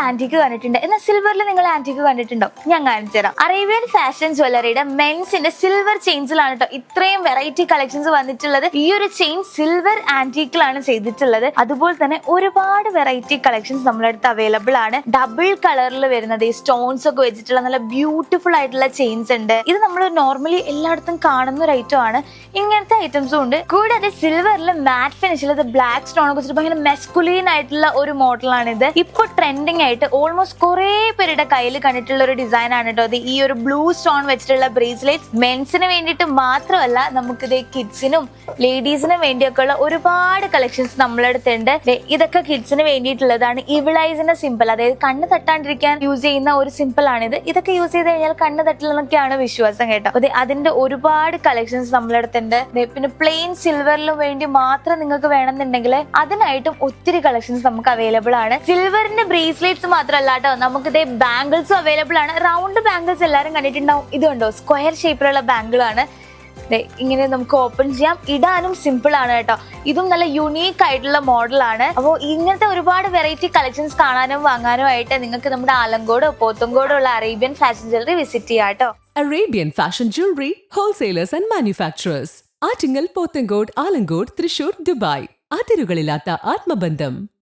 ആന്റിക്ക് കണ്ടിട്ടുണ്ട്, എന്നാൽ സിൽവറിൽ നിങ്ങൾ ആന്റിക്ക് കണ്ടിട്ടുണ്ടോ? ഞാൻ കാണിച്ചു തരാം. അറേബ്യൻ ഫാഷൻ ജ്വല്ലറിയുടെ മെൻസിന്റെ സിൽവർ ചെയിൻസിലാണ് കേട്ടോ ഇത്രയും വെറൈറ്റി കളക്ഷൻസ് വന്നിട്ടുള്ളത്. ഈ ഒരു ചെയിൻ സിൽവർ ആന്റിക്കിലാണ് ചെയ്തിട്ടുള്ളത്. അതുപോലെ തന്നെ ഒരുപാട് വെറൈറ്റി കളക്ഷൻസ് നമ്മുടെ അടുത്ത് അവൈലബിൾ ആണ്. ഡബിൾ കളറിൽ വരുന്നത് ഈ സ്റ്റോൺസ് ഒക്കെ വെച്ചിട്ടുള്ള നല്ല ബ്യൂട്ടിഫുൾ ആയിട്ടുള്ള ചെയിൻസ് ഉണ്ട്. ഇത് നമ്മൾ നോർമലി എല്ലായിടത്തും കാണുന്ന ഒരു ഐറ്റം ആണ്. ഇങ്ങനത്തെ ഐറ്റംസും ഉണ്ട്. കൂടാതെ സിൽവറിൽ മാറ്റ് ഫിനിഷിൽ ബ്ലാക്ക് സ്റ്റോൺ ഒക്കെ വെച്ചിട്ട് ഭയങ്കര മെസ്കുലീൻ ആയിട്ടുള്ള ഒരു മോഡലാണ് ഇത്. ഇപ്പൊ ട്രെൻഡിങ് ആയിട്ട് ഓൾമോസ്റ്റ് കുറെ പേരുടെ കയ്യിൽ കണ്ടിട്ടുള്ള ഒരു ഡിസൈൻ ആണ് കേട്ടോ അത്. ഈ ഒരു ബ്ലൂ സ്റ്റോൺ വെച്ചിട്ടുള്ള ബ്രേസ്ലെറ്റ് മെൻസിന് വേണ്ടിയിട്ട് മാത്രമല്ല, നമുക്കിത് കിഡ്സിനും ലേഡീസിനും വേണ്ടിയൊക്കെ ഉള്ള ഒരുപാട് കളക്ഷൻസ് നമ്മളെ അടുത്തുണ്ട്. ഇതൊക്കെ കിഡ്സിന് വേണ്ടിയിട്ടുള്ളതാണ്. ഇവിളൈസിന്റെ സിമ്പിൾ, അതായത് കണ്ണ് തട്ടാണ്ടിരിക്കാൻ യൂസ് ചെയ്യുന്ന ഒരു സിമ്പിൾ ആണിത്. ഇതൊക്കെ യൂസ് ചെയ്ത് കഴിഞ്ഞാൽ കണ്ണ് തട്ടില്ലെന്നൊക്കെയാണ് വിശ്വാസം കേട്ടോ. അതെ, അതിന്റെ ഒരുപാട് കളക്ഷൻസ് നമ്മളെ അടുത്തുണ്ട്. പിന്നെ പ്ലെയിൻ സിൽവറിലും വേണ്ടി മാത്രം നിങ്ങൾക്ക് വേണമെന്നുണ്ടെങ്കിൽ അതിനായിട്ടും ഒത്തിരി കളക്ഷൻസ് നമുക്ക് അവൈലബിൾ ആണ്. സിൽവറിന്റെ ബ്രേസ്ലെറ്റ്സ് മാത്രമല്ല കേട്ടോ, നമുക്ക് ഇതേ ബാംഗിൾസും അവൈലബിൾ ആണ്. റൗണ്ട് ബാംഗിൾസ് എല്ലാവരും കണ്ടിട്ടുണ്ടാവും. ഇതുണ്ടോ സ്ക്വയർ ഷേപ്പിലുള്ള ബാംഗിളാണ്. ഇങ്ങനെ നമുക്ക് ഓപ്പൺ ചെയ്യാം, ഇടാനും സിമ്പിൾ ആണ് കേട്ടോ. ഇതും നല്ല യുണീക്ക് ആയിട്ടുള്ള മോഡലാണ്. അപ്പോൾ ഇങ്ങനത്തെ ഒരുപാട് വെറൈറ്റി കളക്ഷൻസ് കാണാനും വാങ്ങാനും ആയിട്ട് നിങ്ങൾക്ക് നമ്മുടെ ആലങ്കോട് പോത്തങ്കോടോ ഉള്ള അറേബ്യൻ ഫാഷൻ ജ്വല്ലറി വിസിറ്റ് ചെയ്യാം കേട്ടോ. Arabian Fashion Jewelry Wholesalers and Manufacturers. Attingal, Pothencode, Alamcode, Thrissur, Dubai. അതിരുകളില്ലാത്ത ആത്മബന്ധം.